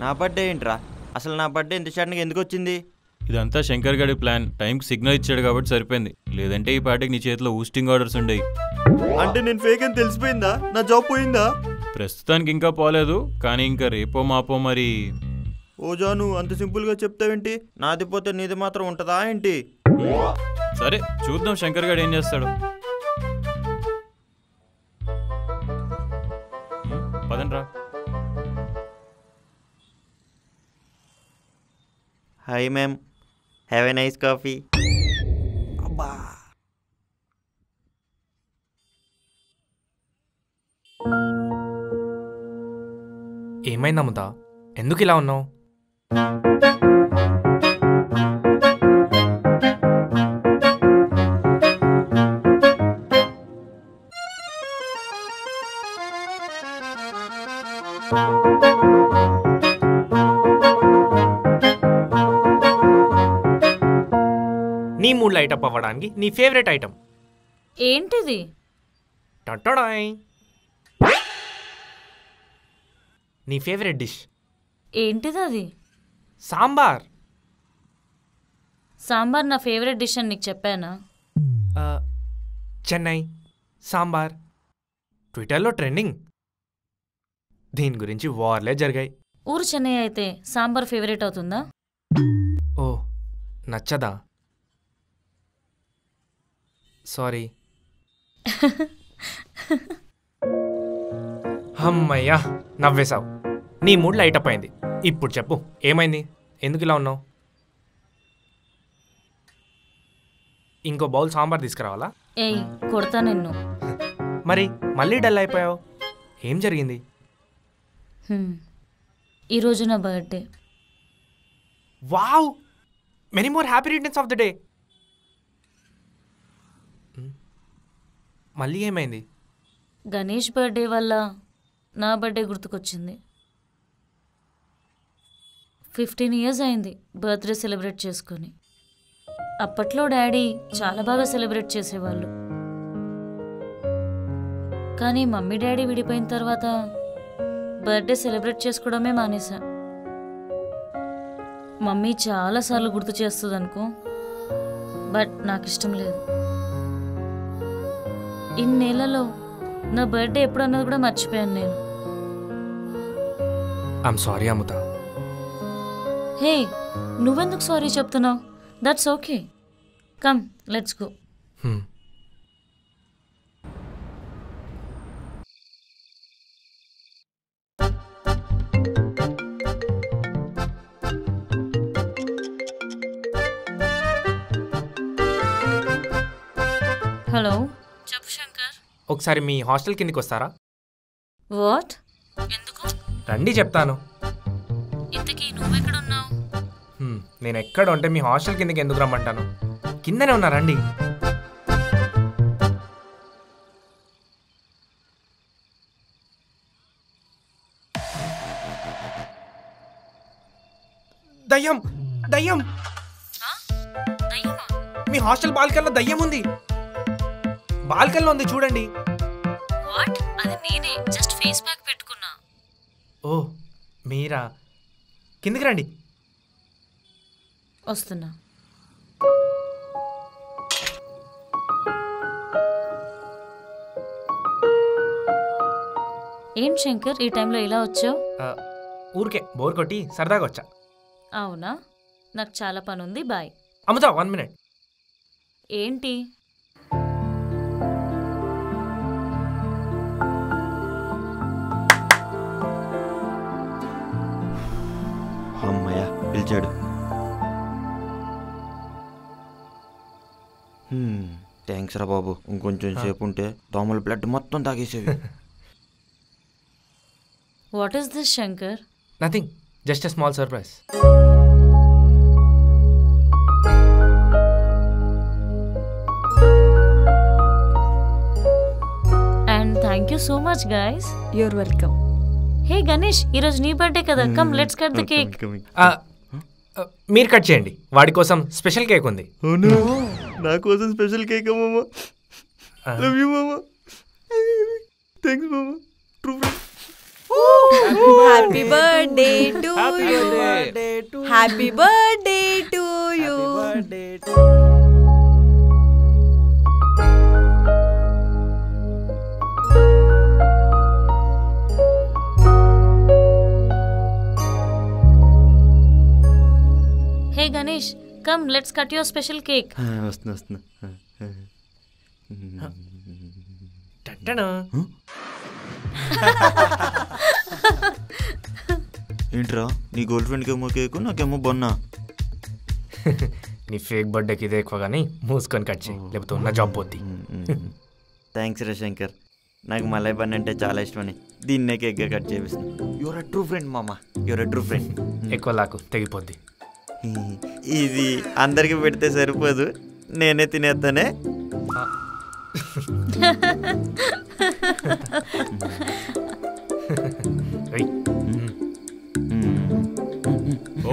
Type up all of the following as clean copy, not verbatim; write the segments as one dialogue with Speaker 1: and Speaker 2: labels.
Speaker 1: నా బర్త్డే ఏంట్రా? అసలు నా బర్త్డే ఇంత సడన్గా ఎందుకు వచ్చింది?
Speaker 2: ఇదంతా శంకర్ గడి ప్లాన్. టైంకి సిగ్నల్ ఇచ్చాడు కాబట్టి సరిపోయింది, లేదంటే ఈ పార్టీకి నీ చేతిలో ఊస్టింగ్ ఆర్డర్స్ ఉండేవి.
Speaker 1: అంటే నేను ఫేక్ అని తెలిసిపోయిందా? నా జాబ్ పోయిందా?
Speaker 2: ప్రస్తుతానికి ఇంకా పోలేదు, కానీ ఇంకా రేపో మాపో మరి.
Speaker 1: ఓ జాను, అంత సింపుల్గా చెప్తావేంటి? నాది పోతే నీది మాత్రం ఉంటుందా ఏంటి?
Speaker 2: సరే చూద్దాం శంకర్ గడు ఏం చేస్తాడు. పదండ్రా.
Speaker 1: Hi ma'am, have a nice coffee. అబ్బా,
Speaker 3: ఏమైంది అమ్ముతా? ఎందుకు ఇలా ఉన్నావు? నీ మూడ్ లైట్ అప్ అవ్వడానికి నీ ఫేవరెట్ ఐటమ్
Speaker 4: ఏంటిది?
Speaker 3: టటడాయ్. నీ ఫేవరెట్ డిష్
Speaker 4: ఏంటిది అది?
Speaker 3: సాంబార్.
Speaker 4: సాంబార్ నా ఫేవరెట్ డిష్ అని నీకు చెప్పానా?
Speaker 3: చెన్నై సాంబార్ ట్విట్టర్లో ట్రెండింగ్. దీని గురించి వార్లే జరిగాయి.
Speaker 4: ఊరు చెన్నై అయితే సాంబార్ ఫేవరెట్ అవుతుందా?
Speaker 3: ఓ, నచ్చదా? సారీ. అమ్మయ్యా, నవ్వేశావు. నీ మూడ్ లైట్ అప్ అయింది. ఇప్పుడు చెప్పు, ఏమైంది? ఎందుకు ఇలా ఉన్నావు? ఇంకో బౌల్ సాంబార్ తీసుకురావాలా?
Speaker 4: ఏయ్, కొడతా నిన్ను.
Speaker 3: మరి మళ్ళీ డల్ అయిపోయావు, ఏం జరిగింది?
Speaker 4: ఈరోజు నా birthday.
Speaker 3: Wow, many more happy returns of the day. మళ్ళీ ఏమైంది?
Speaker 4: గణేష్ బర్త్డే వల్ల నా బర్త్డే గుర్తుకొచ్చింది. 15 years అయింది బర్త్డే సెలబ్రేట్ చేసుకొని. అప్పట్లో డాడీ చాలా బాగా సెలబ్రేట్ చేసేవాళ్ళు, కానీ మమ్మీ డాడీ విడిపోయిన తర్వాత బర్త్డే సెలబ్రేట్ చేసుకోవడమే మానేశా. మమ్మీ చాలాసార్లు గుర్తు చేస్తుంది అనుకో, బట్ నాకు ఇష్టం లేదు. ఇన్నేళ్లలో నా బర్త్డే ఎప్పుడు అన్నది కూడా మర్చిపోయాను నేను.
Speaker 3: I'm sorry అముత.
Speaker 4: హే, నువ్వెందుకు సారీ చెప్తున్నావు? That's okay. Come, let's go. Hello, చెప్పు శంకర్.
Speaker 3: ఒకసారి మీ హాస్టల్ కిందకి వస్తారా?
Speaker 4: వాట్? ఎందుకు?
Speaker 3: రండి చెప్తాను.
Speaker 4: ఇంతకీ నువ్వెక్కడున్నావు?
Speaker 3: నేను ఎక్కడ ఉంటే మీ హాస్టల్ కిందకి ఎందుకు రమ్మంటాను? కిందనే ఉన్నా, రండి. దయ్యం, దయ్యం! మీ హాస్టల్ బాల్కనీలో దయ్యం ఉంది. బాల్కనీలో ఉంది, చూడండి.
Speaker 4: వాట్? అది నేనే, జస్ట్ ఫేస్ ప్యాక్ పెట్టుకున్నా.
Speaker 3: ఓ, మీరా? కిందకి రండి.
Speaker 4: వస్తున్నా. ఏం శంకర్, ఈ టైంలో ఇలా వచ్చావు?
Speaker 3: ఊరికే బోర్ కొట్టి సరదాగా వచ్చా.
Speaker 4: అవునా? నాకు చాలా పని ఉంది, బాయ్.
Speaker 3: అమ్ముతా, 1 minute.
Speaker 4: ఏంటి?
Speaker 1: అమ్మయ్య, పిలిచాడు. థ్యాంక్స్ రా బాబు. ఇంకొంచెం సేపు ఉంటే దోమల బ్లడ్ మొత్తం తాగేసేవి.
Speaker 4: What is this Shankar?
Speaker 3: Nothing, just a small surprise.
Speaker 4: And thank you so much, guys.
Speaker 5: You're welcome.
Speaker 4: Hey Ganesh, ఈరోజు నీ బర్త్డే కదా, come let's cut the cake.
Speaker 3: మీరు కట్ చేయండి, వాడి కోసం స్పెషల్ కేక్ ఉంది.
Speaker 1: నా కోసం స్పెషల్ కేక్ మామా. లవ్ యూ మామా. థ్యాంక్స్ మామా. True friend.
Speaker 5: Happy birthday to you. Happy birthday to you.
Speaker 4: Hey Ganesh, come let's cut your special cake.
Speaker 1: వస్తున్నా. ఏంట్రా, నీ గర్ల్ ఫ్రెండ్కి ఏమో కేకు, నాకేమో బొన్నా.
Speaker 3: నీ ఫేక్ బర్త్డేకి ఇదే ఎక్కువ కానీ మూసుకొని కట్ చేయి, లేకపోతే ఉన్న జాబ్ పోద్ది.
Speaker 1: థ్యాంక్స్ రా శంకర్, నాకు మలై బన్ అంటే చాలా ఇష్టమని దీన్నే కేక్గా కట్ చేపిస్తున్నా. యువర్ అ ట్రూ ఫ్రెండ్ మామా, యువర్ అ ట్రూ ఫ్రెండ్.
Speaker 3: ఎక్కువ లాకు తెగిపోద్ది.
Speaker 1: ఇది అందరికి పెడితే సరిపోదు, నేనే తినేస్తానే.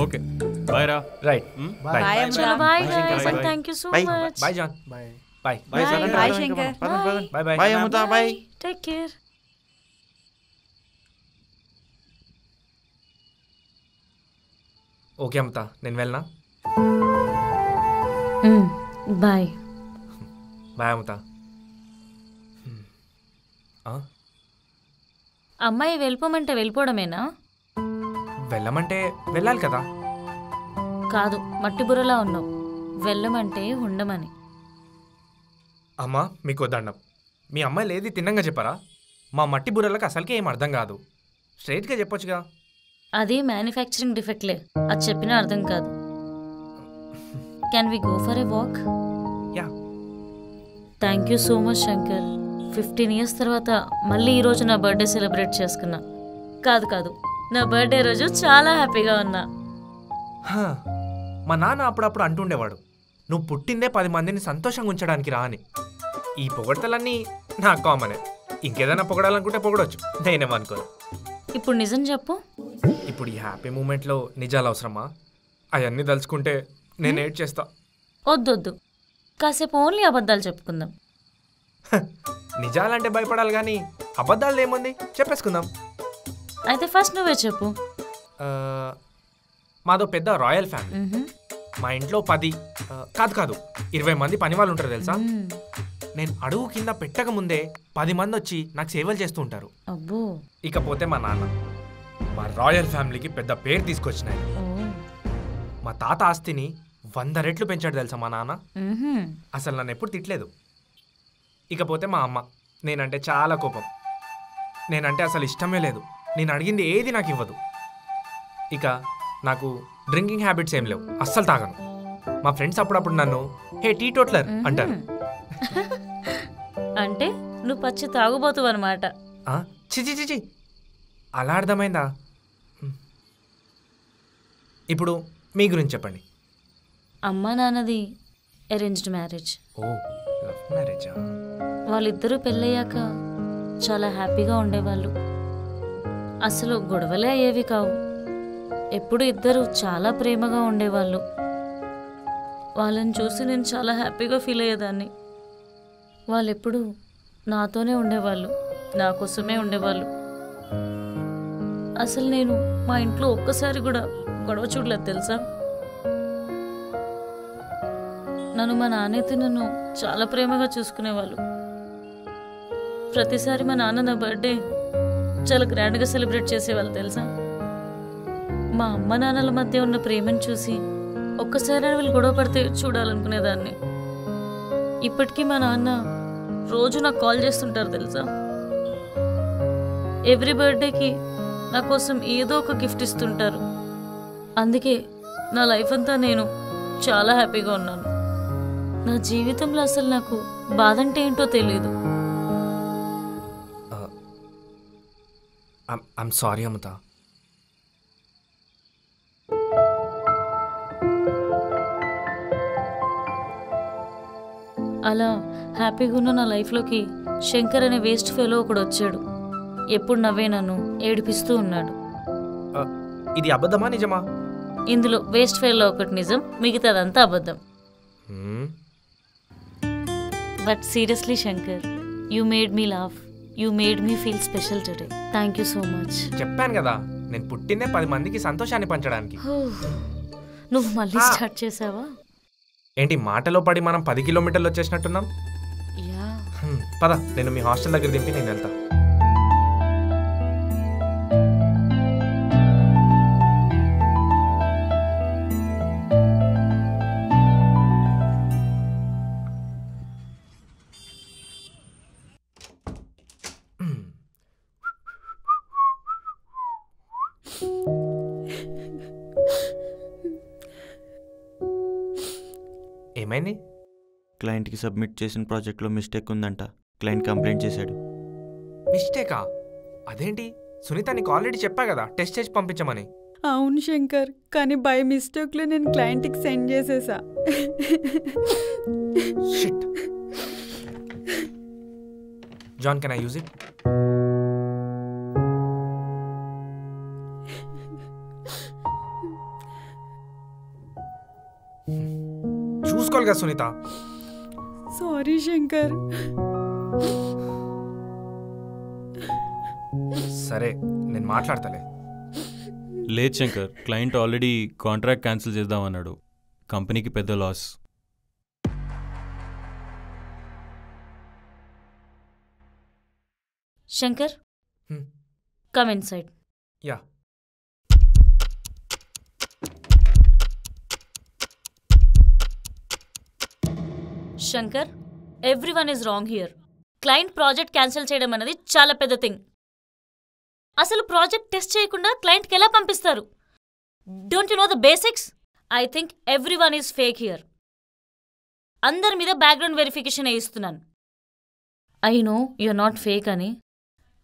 Speaker 2: ఓకే బాయ్ రా.
Speaker 3: Right, bye.
Speaker 4: చలో bye guys, and thank you so much.
Speaker 3: Bye John. Bye bye.
Speaker 5: Bye Shankar.
Speaker 3: Bye bye.
Speaker 1: Bye Amrutha. Bye.
Speaker 4: Take care.
Speaker 3: Okay Amrutha, నేను వెళ్ళనా?
Speaker 4: బాయ్.
Speaker 3: బాయ్ అమృత.
Speaker 4: అమ్మాయి వెళ్ళిపోమంటే వెళ్ళిపోవడమేనా?
Speaker 3: వెళ్ళమంటే వెళ్ళాలి కదా.
Speaker 4: కాదు, మట్టి బుర్రలా ఉన్నావు. వెళ్ళమంటే ఉండమని.
Speaker 3: అమ్మా మీకు దండం, మీ అమ్మాయిలు ఏది తిన్నంగా చెప్పారా? మా మట్టి బుర్రలకు అసలుకే ఏం అర్థం కాదు. స్ట్రైట్గా చెప్పొచ్చుగా.
Speaker 4: అది మ్యానుఫ్యాక్చరింగ్ డిఫెక్ట్లే, అది చెప్పినా అర్థం కాదు. Can we go for a walk?
Speaker 3: Yeah.
Speaker 4: Thank you so much Shankar. 15 years తర్వాత మళ్ళీ ఈరోజు నా బర్త్డే సెలబ్రేట్ చేసుకున్నా. కాదు, నా బర్త్డే రోజు చాలా హ్యాపీగా ఉన్నా.
Speaker 3: మా నాన్న అప్పుడప్పుడు అంటుండేవాడు, నువ్వు పుట్టిందే 10 మందిని సంతోషంగా ఉంచడానికి రా అని. ఈ పొగడతలన్నీ నాకు కామనే. ఇంకేదైనా పొగడాలనుకుంటే పొగడొచ్చు, నేనేమనుకోను.
Speaker 4: ఇప్పుడు నిజం చెప్పు.
Speaker 3: ఇప్పుడు ఈ హ్యాపీ మూమెంట్లో నిజాలు అవసరమా? అవన్నీ తలుచుకుంటే నేను ఏడ్ చేస్తా.
Speaker 4: వద్దొద్దు, కాసేపు ఓన్లీ అబద్ధాలు చెప్పుకుందాం.
Speaker 3: నిజాలంటే భయపడాలి కానీ అబద్ధాలు ఏముంది, చెప్పేసుకుందాం.
Speaker 4: అయితే ఫస్ట్ నువ్వే చెప్పు.
Speaker 3: మాదో పెద్ద రాయల్ ఫ్యామిలీ. మా ఇంట్లో 10 కాదు 20 మంది పని వాళ్ళు ఉంటారు తెలుసా. నేను అడుగు కింద పెట్టక ముందే 10 మంది వచ్చి నాకు సేవలు చేస్తూ ఉంటారు.
Speaker 4: అబ్బో.
Speaker 3: ఇకపోతే మా నాన్న మా రాయల్ ఫ్యామిలీకి పెద్ద పేరు తీసుకొచ్చినాయి. మా తాత ఆస్తిని 100 రెట్లు పెంచాడు తెలుసా మా నాన్న. అసలు నన్ను ఎప్పుడు తిట్టలేదు. ఇకపోతే మా అమ్మ, నేనంటే చాలా కోపం. నేనంటే అసలు ఇష్టమే లేదు. నేను అడిగింది ఏది నాకు ఇవ్వదు. ఇక నాకు డ్రింకింగ్ హ్యాబిట్స్ ఏం లేవు, అస్సలు తాగను. మా ఫ్రెండ్స్ అప్పుడప్పుడు నన్ను హే టీ టోట్లర్ అంటారు.
Speaker 4: అంటే నువ్వు పచ్చి తాగుబోతు అనమాట.
Speaker 3: చిచి అలా అర్థమైందా? ఇప్పుడు మీ గురించి చెప్పండి.
Speaker 4: అమ్మా నాన్నది అరేంజ్డ్ మ్యారేజ్.
Speaker 3: ఓ, లవ్ మ్యారేజా?
Speaker 4: వాళ్ళిద్దరూ పెళ్ళయ్యాక చాలా హ్యాపీగా ఉండేవాళ్ళు. అసలు గొడవలే అయ్యేవి కావు. ఎప్పుడు ఇద్దరు చాలా ప్రేమగా ఉండేవాళ్ళు. వాళ్ళని చూసి నేను చాలా హ్యాపీగా ఫీల్ అయ్యేదాన్ని. వాళ్ళు ఎప్పుడు నాతోనే ఉండేవాళ్ళు, నా కోసమే ఉండేవాళ్ళు. అసలు నేను మా ఇంట్లో ఒక్కసారి కూడా గొడవ చూడలేదు తెలుసా. మా నాన్నైతే నన్ను చాలా ప్రేమగా చూసుకునేవాళ్ళు. ప్రతిసారి మా నాన్న నా బర్త్డే చాలా గ్రాండ్గా సెలబ్రేట్ చేసేవాళ్ళు తెలుసా. మా అమ్మ నాన్నల మధ్య ఉన్న ప్రేమను చూసి ఒక్కసారి వీళ్ళు గొడవ పడితే చూడాలనుకునేదాన్ని. ఇప్పటికీ మా నాన్న రోజు నాకు కాల్ చేస్తుంటారు తెలుసా. ఎవ్రీ బర్త్డేకి నా కోసం ఏదో ఒక గిఫ్ట్ ఇస్తుంటారు. అందుకే నా లైఫ్ అంతా నేను చాలా హ్యాపీగా ఉన్నాను. నా జీవితంలో అసలు నాకు బాధ అంటే ఏంటో తెలియదు.
Speaker 3: ఐమ్ సారీ అమృత.
Speaker 4: అలా హ్యాపీగా ఉన్న నా లైఫ్లోకి శంకర్ అనే వేస్ట్ ఫెలో ఒకడు వచ్చాడు. ఎప్పుడు నవ్వే నన్ను ఏడిపిస్తూ ఉన్నాడు.
Speaker 3: ఇది అబద్ధమా నిజమా?
Speaker 4: ఇందులో వేస్ట్ ఫెయిల్లో ఒకటి నిజం, మిగతాదంతా అబద్ధం. But seriously Shankar, you made me laugh, you made me feel special today. Thank you so much.
Speaker 3: చెప్పాను కదా, నేను పుట్టిందే 10 మందికి సంతోషాన్ని పంచడానికి.
Speaker 4: నువ్వు మళ్ళీ స్టార్ట్ చేసావా?
Speaker 3: ఏంటి మాటలో పడి మనం 10 కిలోమీటర్లు వచ్చేసినట్టున్నాం? పద, నేను మీ హాస్టల్ దగ్గర దింపి నేను వెళ్తా. ఏమైంది?
Speaker 1: క్లయింట్కి సబ్మిట్ చేసిన ప్రాజెక్ట్లో మిస్టేక్ ఉందంట. క్లయింట్ కంప్లైంట్ చేశాడు.
Speaker 3: మిస్టేకా? అదేంటి సునీత, నీకు ఆల్రెడీ చెప్పా కదా టెస్ట్ చేసి పంపించమని.
Speaker 5: అవును శంకర్, కానీ బై మిస్టేక్లో నేను క్లయింట్కి సెండ్ చేసేసా.
Speaker 3: Shit. John, can I use it? చూసుకోవాలిగా సునీత.
Speaker 5: సారీ శంకర్.
Speaker 3: సరే, నేను మాట్లాడతలే.
Speaker 2: లేదు Shankar, client already contract cancel చేద్దామన్నాడు. కంపెనీకి పెద్ద loss.
Speaker 4: Shankar, come inside.
Speaker 3: Yeah.
Speaker 4: Shankar, everyone is wrong here. Client project cancel చేయడం అనేది చాలా పెద్ద థింగ్. అసలు ప్రాజెక్ట్ టెస్ట్ చేయకుండా క్లయింట్కి ఎలా పంపిస్తారు? Don't you know the basics? I think everyone is fake here. అందరి మీద బ్యాక్గ్రౌండ్ వెరిఫికేషన్ వేయిస్తున్నాను. I know you're not fake అని,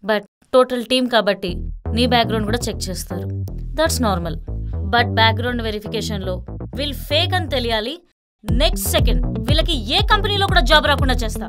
Speaker 4: బట్ టోటల్ టీమ్ కాబట్టి నీ బ్యాక్గ్రౌండ్ కూడా చెక్ చేస్తారు. That's normal. బట్ బ్యాక్గ్రౌండ్ వెరిఫికేషన్లో వీళ్ళు ఫేక్ అని తెలియాలి. నెక్స్ట్ సెకండ్ వీళ్ళకి ఏ కంపెనీలో కూడా జాబ్ రాకుండా చేస్తా.